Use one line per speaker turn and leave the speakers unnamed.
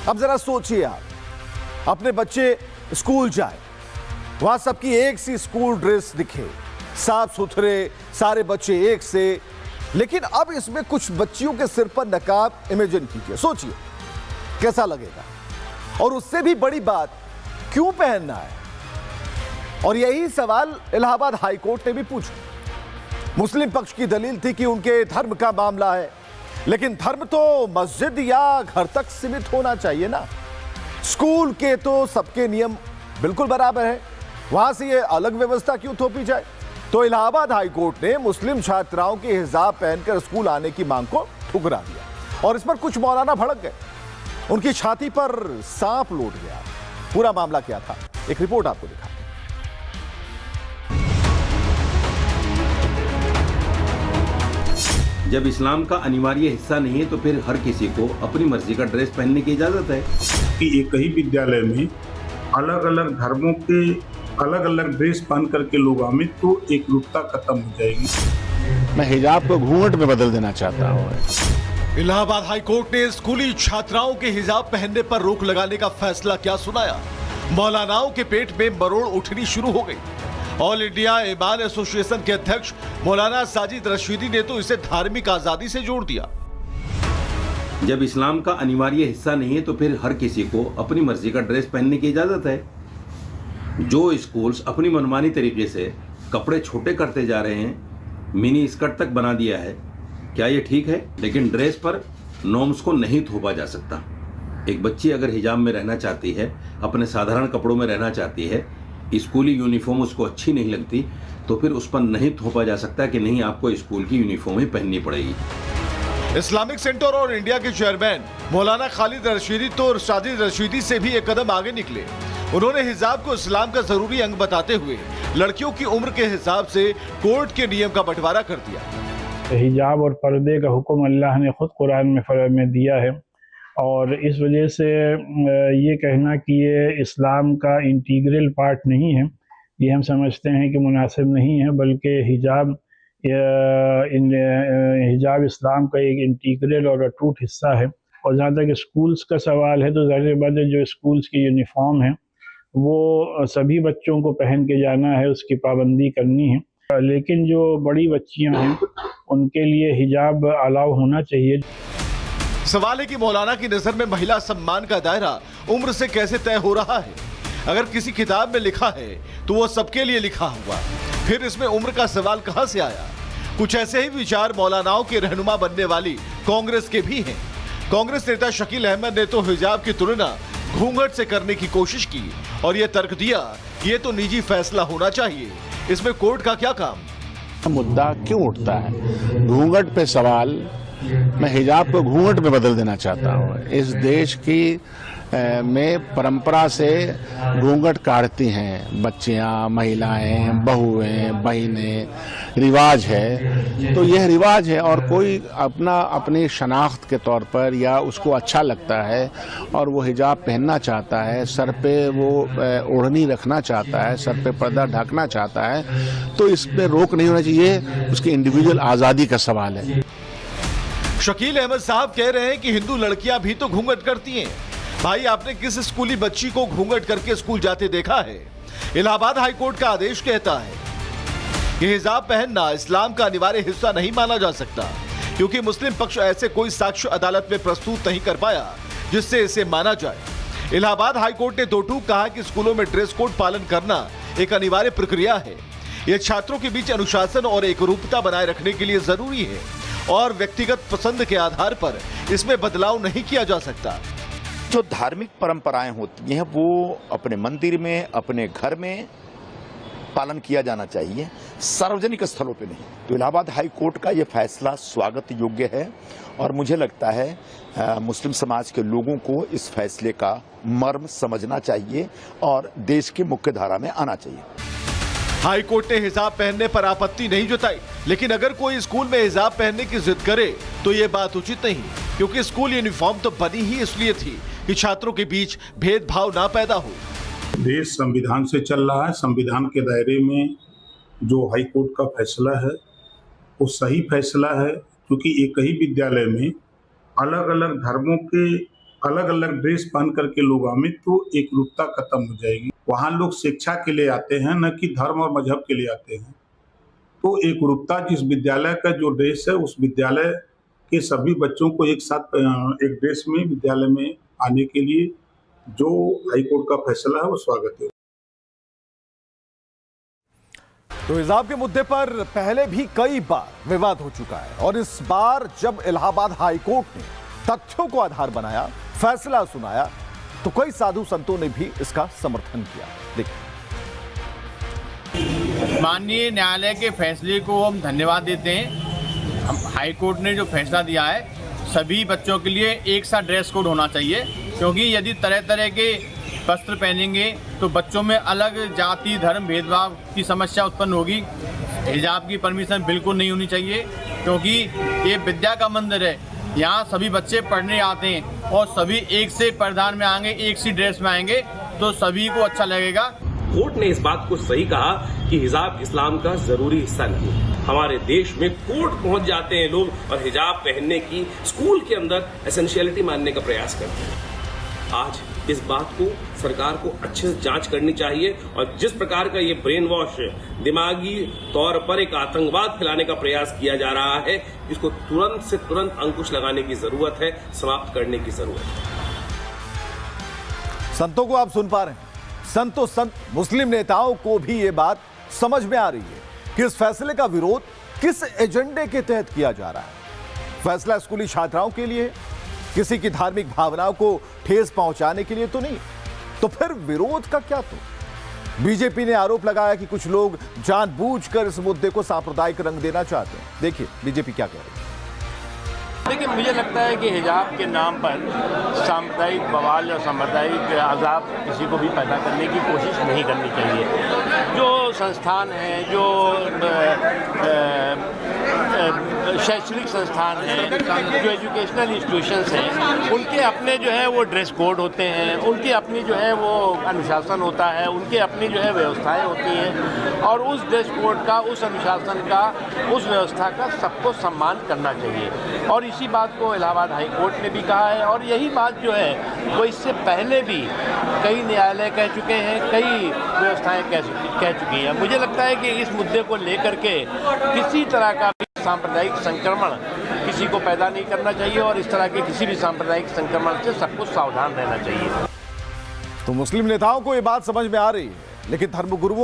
अब जरा सोचिए आप, अपने बच्चे स्कूल जाए, वहां सबकी एक सी स्कूल ड्रेस दिखे, साफ सुथरे सारे बच्चे एक से, लेकिन अब इसमें कुछ बच्चियों के सिर पर नकाब इमेजिन कीजिए, सोचिए कैसा लगेगा। और उससे भी बड़ी बात, क्यों पहनना है? और यही सवाल इलाहाबाद हाई कोर्ट ने भी पूछा। मुस्लिम पक्ष की दलील थी कि उनके धर्म का मामला है, लेकिन धर्म तो मस्जिद या घर तक सीमित होना चाहिए ना। स्कूल के तो सबके नियम बिल्कुल बराबर है, वहां से ये अलग व्यवस्था क्यों थोपी जाए? तो इलाहाबाद हाई कोर्ट ने मुस्लिम छात्राओं के हिजाब पहनकर स्कूल आने की मांग को ठुकरा दिया और इस पर कुछ मौलाना भड़क गए, उनकी छाती पर सांप लौट गया। पूरा मामला क्या था, एक रिपोर्ट आपको दिखाते हैं।
जब इस्लाम का अनिवार्य हिस्सा नहीं है तो फिर हर किसी को अपनी मर्जी का ड्रेस पहनने की इजाजत है
कि एक ही विद्यालय में अलग अलग धर्मों के अलग अलग ड्रेस पहन करके लोग आमिर, तो एक रूपता खत्म हो जाएगी।
मैं हिजाब को घूंघट में बदल देना चाहता हूँ।
इलाहाबाद हाई कोर्ट ने स्कूली छात्राओं के हिजाब पहनने पर रोक लगाने का फैसला क्या सुनाया? मौलानाओं के पेट में मरोड़ उठनी शुरू हो गई। ऑल इंडिया ईमान एसोसिएशन के अध्यक्ष मौलाना साजिद रशीदी ने तो इसे धार्मिक आजादी से जोड़ दिया।
जब इस्लाम का अनिवार्य हिस्सा नहीं है तो फिर हर किसी को अपनी मर्जी का ड्रेस पहनने की इजाजत है। जो स्कूल्स अपनी मनमानी तरीके से कपड़े छोटे करते जा रहे हैं, मिनी स्कर्ट तक बना दिया है, क्या ये ठीक है? लेकिन ड्रेस पर नॉर्म्स को नहीं थोपा जा सकता। एक बच्ची अगर हिजाब में रहना चाहती है, अपने साधारण कपड़ों में रहना चाहती है, स्कूली यूनिफॉर्म उसको अच्छी नहीं लगती, तो फिर उस पर नहीं थोपा जा सकता कि नहीं आपको स्कूल की यूनिफॉर्म ही पहननी पड़ेगी।
इस्लामिक सेंटर और इंडिया के चेयरमैन मौलाना खालिद रशीदी तो साजिद रशीदी से भी एक कदम आगे निकले। उन्होंने हिजाब को इस्लाम का जरूरी अंग बताते हुए लड़कियों की उम्र के हिसाब से कोर्ट के नियम का बंटवारा कर दिया।
हिजाब और पर्दे का हुक्म अल्लाह ने खुद कुरान में दिया है, और इस वजह से ये कहना कि ये इस्लाम का इंटीग्रल पार्ट नहीं है, ये हम समझते हैं कि मुनासिब नहीं है, बल्कि हिजाब इस्लाम का एक इंटीग्रल और अटूट हिस्सा है। और जहाँ तक स्कूल्स का सवाल है, तो ज़ाहिर बात है जो स्कूल्स की यूनिफॉर्म है वो सभी बच्चों को पहन के जाना है, उसकी पाबंदी करनी है, लेकिन जो बड़ी बच्चियां हैं उनके लिए हिजाब अलाउ होना चाहिए।
सवाल है कि मौलाना की नजर में महिला सम्मान का दायरा उम्र से कैसे तय हो रहा है? अगर किसी किताब में लिखा है तो वो सबके लिए लिखा हुआ, फिर इसमें उम्र का सवाल कहां से आया? कुछ ऐसे ही विचार मौलानाओं के रहनुमा बनने वाली कांग्रेस के भी हैं। कांग्रेस नेता शकील अहमद ने तो हिजाब की तुलना घूंघट से करने की कोशिश की और ये तर्क दिया कि ये तो निजी फैसला होना चाहिए, इसमें कोर्ट का क्या काम?
मुद्दा क्यों उठता है? घूंघट पे सवाल, मैं हिजाब को घूंघट में बदल देना चाहता हूँ। इस देश की में परंपरा से घूंघट काटती हैं बच्चियाँ, महिलाएं, बहुएं, बहनें, रिवाज है। तो यह रिवाज है और कोई अपनी शनाख्त के तौर पर या उसको अच्छा लगता है और वो हिजाब पहनना चाहता है, सर पे वो ओढ़नी रखना चाहता है, सर पे पर्दा ढकना चाहता है, तो इस पे रोक नहीं होना चाहिए। उसकी इंडिविजुअल आज़ादी का सवाल है।
शकील अहमद साहब कह रहे हैं कि हिंदू लड़कियां भी तो घूंघट करती हैं। भाई, आपने किस स्कूली बच्ची को घूंघट करके स्कूल जाते देखा है? इलाहाबाद हाई कोर्ट का आदेश कहता है कि हिजाब पहनना इस्लाम का अनिवार्य हिस्सा नहीं माना जा सकता, क्योंकि मुस्लिम पक्ष ऐसे कोई साक्ष्य अदालत में प्रस्तुत नहीं कर पाया जिससे इसे माना जाए। इलाहाबाद हाई कोर्ट ने दो टूक कहा कि स्कूलों में ड्रेस कोड पालन करना एक अनिवार्य प्रक्रिया है। यह छात्रों के बीच अनुशासन और एकरूपता बनाए रखने के लिए जरूरी है और व्यक्तिगत पसंद के आधार पर इसमें बदलाव नहीं किया जा सकता।
जो धार्मिक परंपराएं होती हैं वो अपने मंदिर में, अपने घर में पालन किया जाना चाहिए, सार्वजनिक स्थलों पे नहीं। तो इलाहाबाद हाई कोर्ट का ये फैसला स्वागत योग्य है और मुझे लगता है मुस्लिम समाज के लोगों को इस फैसले का मर्म समझना चाहिए और देश की मुख्य धारा में आना चाहिए।
हाई कोर्ट ने हिजाब पहनने पर आपत्ति नहीं जताई, लेकिन अगर कोई स्कूल में हिजाब पहनने की जिद करे तो ये बात उचित नहीं, क्योंकि स्कूल यूनिफॉर्म तो बनी ही इसलिए थी कि छात्रों के बीच भेदभाव ना पैदा हो।
देश संविधान से चल रहा है, संविधान के दायरे में जो हाई कोर्ट का फैसला है वो सही फैसला है, क्योंकि एक ही विद्यालय में अलग अलग धर्मों के अलग अलग ड्रेस पहन करके लोग आए तो एक रूपता खत्म हो जाएगी। वहाँ लोग शिक्षा के लिए आते हैं, न कि धर्म और मजहब के लिए आते हैं। तो एक रूपता जिस विद्यालय का जो ड्रेस है, उस विद्यालय के सभी बच्चों को एक साथ एक ड्रेस में विद्यालय में आने के लिए जो हाईकोर्ट का फैसला है वो स्वागत है।
तो हिजाब के मुद्दे पर पहले भी कई बार विवाद हो चुका है और इस बार जब इलाहाबाद हाईकोर्ट ने तथ्यों को आधार बनाया, फैसला सुनाया, तो कई साधु संतों ने भी इसका समर्थन किया। देखिए,
माननीय न्यायालय के फैसले को हम धन्यवाद देते हैं। हम हाई कोर्ट ने जो फैसला दिया है, सभी बच्चों के लिए एक सा ड्रेस कोड होना चाहिए, क्योंकि यदि तरह तरह के वस्त्र पहनेंगे तो बच्चों में अलग जाति धर्म भेदभाव की समस्या उत्पन्न होगी। हिजाब की परमिशन बिल्कुल नहीं होनी चाहिए, क्योंकि ये विद्या का मंदिर है। यहाँ सभी बच्चे पढ़ने आते हैं और सभी एक से परिधान में आएंगे, एक सी ड्रेस में आएंगे तो सभी को अच्छा लगेगा।
कोर्ट ने इस बात को सही कहा कि हिजाब इस्लाम का जरूरी हिस्सा नहीं है। हमारे देश में कोर्ट पहुंच जाते हैं लोग और हिजाब पहनने की स्कूल के अंदर एसेंशियलिटी मानने का प्रयास करते हैं। आज इस बात को सरकार को अच्छे से जांच करनी चाहिए और जिस प्रकार का ये ब्रेन वॉश दिमागी तौर पर एक आतंकवाद फैलाने का प्रयास किया जा रहा है, इसको तुरंत से तुरंत अंकुश लगाने की जरूरत है, समाप्त करने की जरूरत है।
संतों को आप सुन पा रहे हैं, संतों संत मुस्लिम नेताओं को भी ये बात समझ में आ रही है कि इस फैसले का विरोध किस एजेंडे के तहत किया जा रहा है। फैसला स्कूली छात्राओं के लिए, किसी की धार्मिक भावनाओं को ठेस पहुंचाने के लिए तो नहीं। तो फिर विरोध का क्या? तो बीजेपी ने आरोप लगाया कि कुछ लोग जानबूझकर इस मुद्दे को सांप्रदायिक रंग देना चाहते हैं। देखिए बीजेपी क्या कह रही है।
लेकिन मुझे लगता है कि हिजाब के नाम पर सांप्रदायिक बवाल या सांप्रदायिक अजाब किसी को भी पैदा करने की कोशिश नहीं करनी चाहिए। जो संस्थान हैं, जो शैक्षणिक संस्थान हैं, जो एजुकेशनल इंस्टीट्यूशंस हैं, उनके अपने जो है वो ड्रेस कोड होते हैं, उनकी अपनी जो है वो अनुशासन होता है, उनके अपनी जो है व्यवस्थाएं होती हैं और उस ड्रेस कोड का, उस अनुशासन का, उस व्यवस्था का सबको सम्मान करना चाहिए। और इसी बात को इलाहाबाद हाई कोर्ट ने भी कहा है और यही बात जो है वो इससे पहले भी कई न्यायालय कह चुके हैं, कई व्यवस्थाएं कह चुकी हैं। मुझे लगता है कि इस मुद्दे को लेकर के किसी तरह का भी सांप्रदायिक संक्रमण किसी को पैदा नहीं करना चाहिए और इस तरह के किसी भी सांप्रदायिक संक्रमण से सबको सावधान रहना चाहिए।
तो मुस्लिम नेताओं को ये बात समझ में आ रही है, लेकिन धर्मगुरुओं